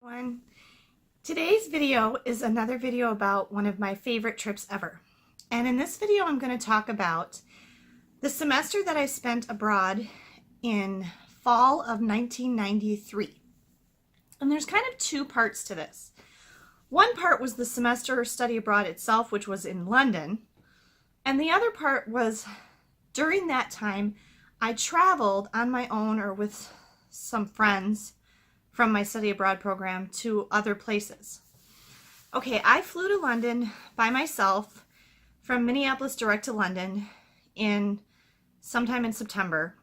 Everyone. Today's video is another video about one of my favorite trips ever. And in this video, I'm going to talk about the semester that I spent abroad in fall of 1993. And there's kind of two parts to this. One part was the semester study abroad itself, which was in London. And the other part was during that time, I traveled on my own or with some friends from my study abroad program to other places. Okay, I flew to London by myself from Minneapolis direct to London in sometime in September.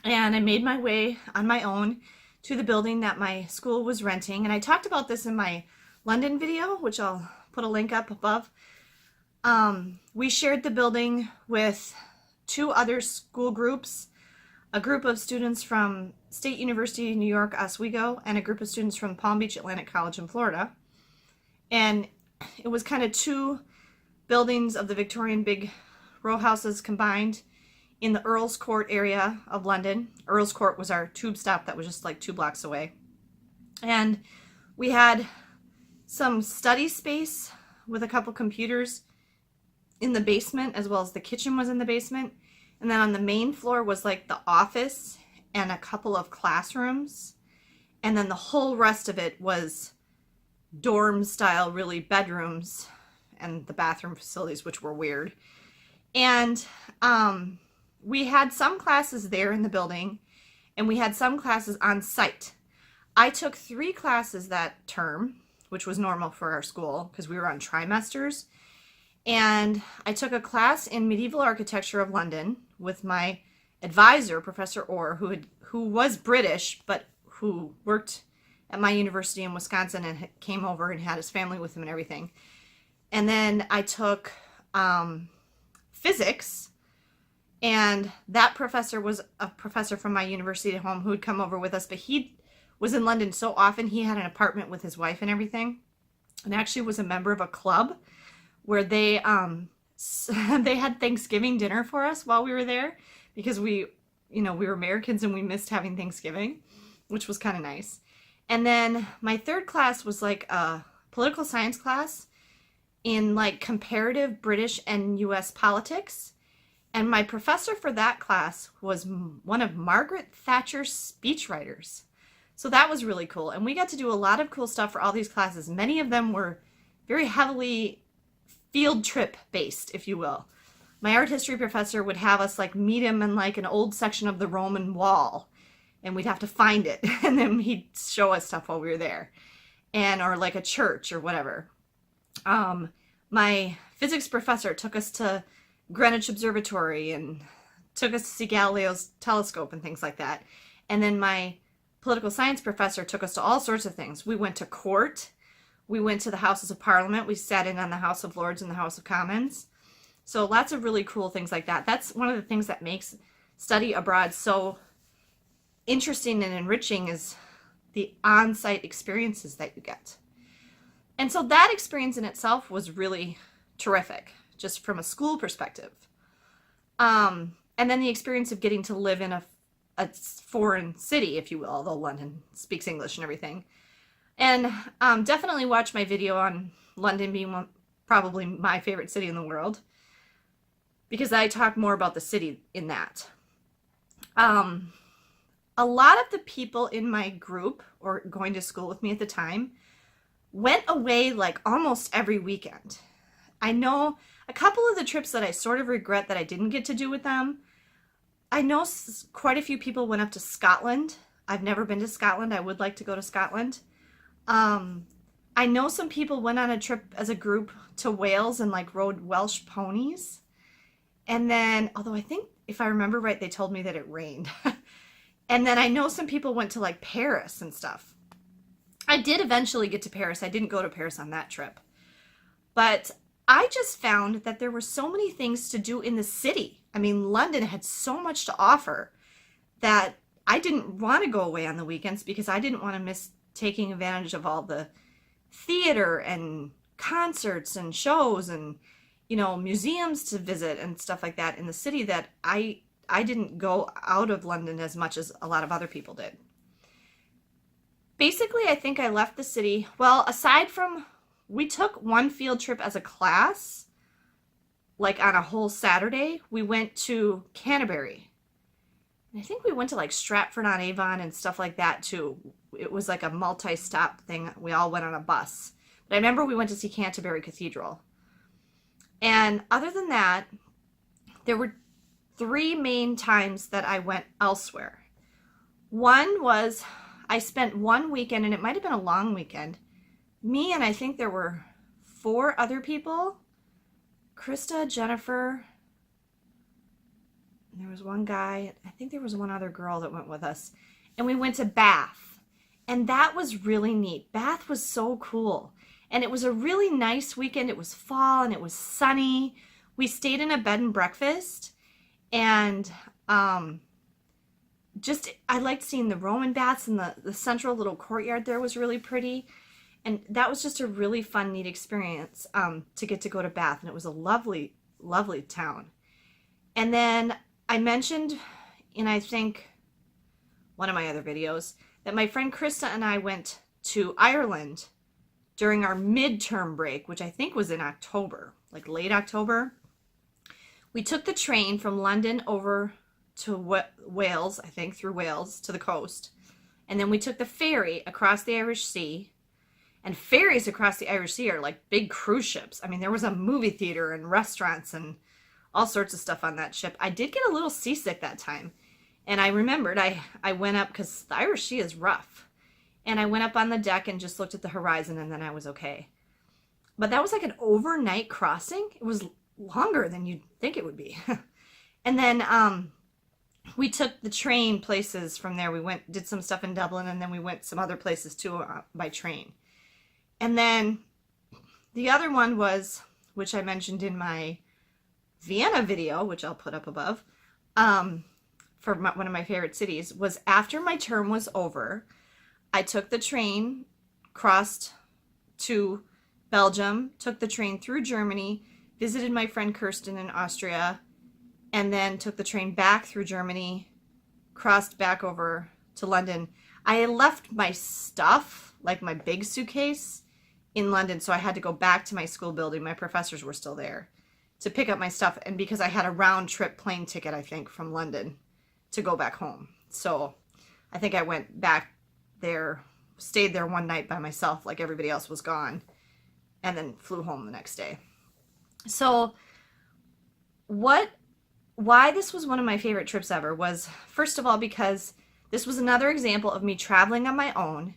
And I made my way on my own to the building that my school was renting. And I talked about this in my London video, which I'll put a link up above. We shared the building with two other school groups, a group of students from State University of New York, Oswego, and a group of students from Palm Beach Atlantic College in Florida. And it was kind of two buildings of the Victorian big row houses combined in the Earl's Court area of London. Earl's Court was our tube stop that was just like 2 blocks away. And we had some study space with a couple computers in the basement, as well as the kitchen was in the basement. And then on the main floor was like the office and a couple of classrooms. And then the whole rest of it was dorm style, really bedrooms and the bathroom facilities, which were weird. And we had some classes there in the building and we had some classes on site. I took 3 classes that term, which was normal for our school because we were on trimesters. And I took a class in medieval architecture of London with my advisor, Professor Orr, who was British, but who worked at my university in Wisconsin and came over and had his family with him and everything. And then I took physics, and that professor was a professor from my university at home who would come over with us, but he was in London so often, he had an apartment with his wife and everything, and actually was a member of a club where they had Thanksgiving dinner for us while we were there because we were Americans and we missed having Thanksgiving, which was kind of nice. And then my third class was like a political science class in like comparative British and US politics. And my professor for that class was one of Margaret Thatcher's speechwriters. So that was really cool. And we got to do a lot of cool stuff for all these classes. Many of them were very heavily field trip based, if you will. My art history professor would have us like meet him in like an old section of the Roman wall, and we'd have to find it, and then he'd show us stuff while we were there, or like a church or whatever. My physics professor took us to Greenwich Observatory and took us to see Galileo's telescope and things like that. And then my political science professor took us to all sorts of things. We went to court. We went to the Houses of Parliament. We sat in on the House of Lords and the House of Commons. So lots of really cool things like that. That's one of the things that makes study abroad so interesting and enriching is the on-site experiences that you get. And so that experience in itself was really terrific, just from a school perspective. And then the experience of getting to live in a foreign city, if you will, although London speaks English and everything. And definitely watch my video on London being probably my favorite city in the world, because I talk more about the city in that. A lot of the people in my group, or going to school with me at the time, went away like almost every weekend. I know a couple of the trips that I sort of regret that I didn't get to do with them. I know quite a few people went up to Scotland. I've never been to Scotland. I would like to go to Scotland. I know some people went on a trip as a group to Wales and like rode Welsh ponies. And then, although I think if I remember right, they told me that it rained. And then I know some people went to like Paris and stuff. I did eventually get to Paris. I didn't go to Paris on that trip. But I just found that there were so many things to do in the city. I mean, London had so much to offer that I didn't want to go away on the weekends because I didn't want to miss taking advantage of all the theater and concerts and shows and, museums to visit and stuff like that in the city that I didn't go out of London as much as a lot of other people did. basically, I think I left the city. Well, aside from, we took one field trip as a class, like on a whole Saturday. We went to Canterbury. And I think we went to like Stratford-on-Avon and stuff like that too. It was like a multi-stop thing. We all went on a bus. But I remember we went to see Canterbury Cathedral. And other than that, there were 3 main times that I went elsewhere. One was I spent one weekend, and it might have been a long weekend. Me and I think there were 4 other people. Krista, Jennifer, and there was one guy. I think there was one other girl that went with us. And we went to Bath. And that was really neat. Bath was so cool. And it was a really nice weekend. It was fall and it was sunny. We stayed in a bed and breakfast. And just, I liked seeing the Roman baths, and the central little courtyard there was really pretty. And that was just a really fun, neat experience to get to go to Bath. And it was a lovely, lovely town. And then I mentioned in, I think, one of my other videos that my friend Krista and I went to Ireland during our midterm break, which I think was in October, like late October. We took the train from London over to Wales, I think, through Wales to the coast. And then we took the ferry across the Irish Sea. And ferries across the Irish Sea are like big cruise ships. I mean, there was a movie theater and restaurants and all sorts of stuff on that ship. I did get a little seasick that time. And I remembered I went up, because the Irish Sea is rough. And I went up on the deck and just looked at the horizon, and then I was okay. But that was like an overnight crossing. It was longer than you'd think it would be. And then we took the train places from there. We did some stuff in Dublin, and then we went some other places too by train. And then the other one was, which I mentioned in my Vienna video, which I'll put up above, for one of my favorite cities, was after my term was over, I took the train, crossed to Belgium, took the train through Germany, visited my friend Kirsten in Austria, and then took the train back through Germany, crossed back over to London. I had left my stuff, like my big suitcase, in London, so I had to go back to my school building. My professors were still there to pick up my stuff, and because I had a round trip plane ticket, I think, from London to go back home. So I think I went back there, stayed there one night by myself, like everybody else was gone, and then flew home the next day. So why this was one of my favorite trips ever was, first of all, because this was another example of me traveling on my own,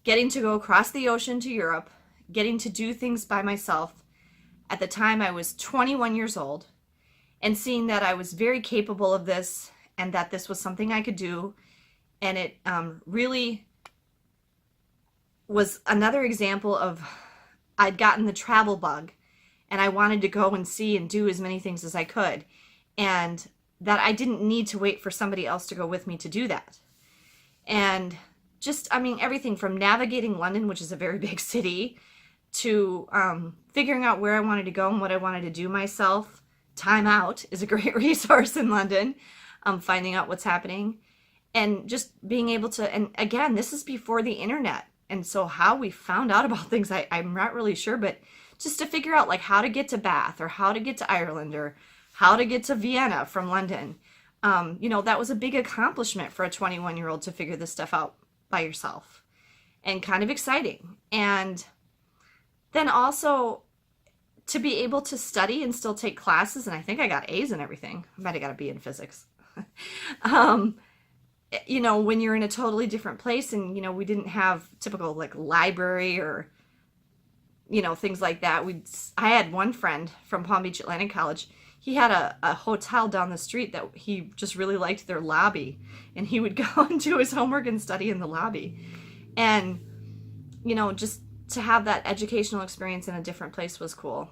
getting to go across the ocean to Europe, getting to do things by myself. At the time, I was 21 years old, and seeing that I was very capable of this, and that this was something I could do. And it really was another example of, I'd gotten the travel bug, and I wanted to go and see and do as many things as I could. And that I didn't need to wait for somebody else to go with me to do that. And just, I mean, everything from navigating London, which is a very big city, to figuring out where I wanted to go and what I wanted to do myself. Time Out is a great resource in London, finding out what's happening. And just being able to, and again, this is before the internet. And so how we found out about things, I'm not really sure, but just to figure out like how to get to Bath, or how to get to Ireland, or how to get to Vienna from London. You know, that was a big accomplishment for a 21-year-old to figure this stuff out by yourself, and kind of exciting. And then also to be able to study and still take classes, and I think I got A's in everything. I might have got a B in physics. You know, when you're in a totally different place, and, you know, we didn't have typical like library or, you know, things like that. I had one friend from Palm Beach Atlantic College. He had a hotel down the street that he just really liked their lobby, and he would go and do his homework and study in the lobby. And, you know, just to have that educational experience in a different place was cool.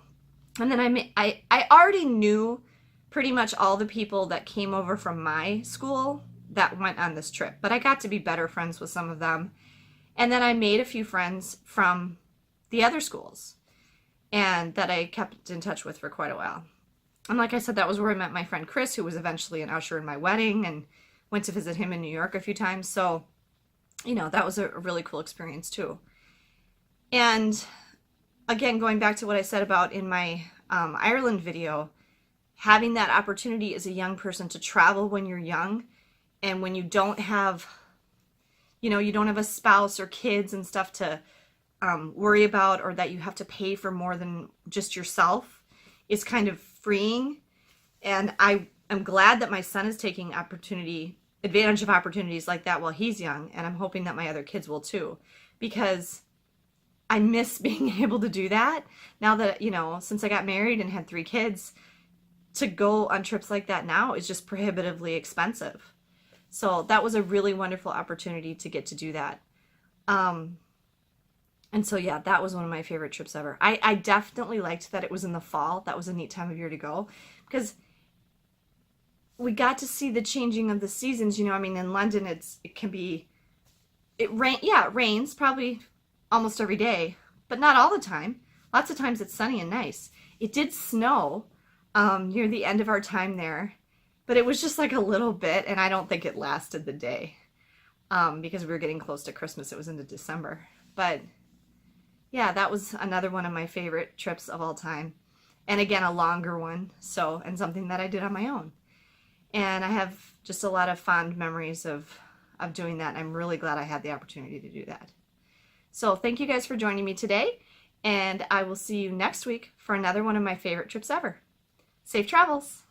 And then I already knew pretty much all the people that came over from my school that went on this trip, but I got to be better friends with some of them. And then I made a few friends from the other schools, and that I kept in touch with for quite a while. And like I said, that was where I met my friend Chris, who was eventually an usher in my wedding, and went to visit him in New York a few times. So you know, that was a really cool experience too. And again, going back to what I said about in my Ireland video, having that opportunity as a young person to travel when you're young and when you don't have, you know, you don't have a spouse or kids and stuff to worry about, or that you have to pay for more than just yourself, is kind of freeing. And I am glad that my son is taking advantage of opportunities like that while he's young, and I'm hoping that my other kids will too, because I miss being able to do that now that, you know, since I got married and had 3 kids, to go on trips like that now is just prohibitively expensive. So that was a really wonderful opportunity to get to do that. And so, yeah, that was one of my favorite trips ever. I definitely liked that it was in the fall. That was a neat time of year to go because we got to see the changing of the seasons. You know, I mean, in London, it rains probably almost every day, but not all the time. Lots of times it's sunny and nice. It did snow near the end of our time there, but it was just like a little bit, and I don't think it lasted the day because we were getting close to Christmas. It was into December. But yeah, that was another one of my favorite trips of all time. And again, a longer one, and something that I did on my own. And I have just a lot of fond memories of doing that. And I'm really glad I had the opportunity to do that. So thank you guys for joining me today. And I will see you next week for another one of my favorite trips ever. Safe travels!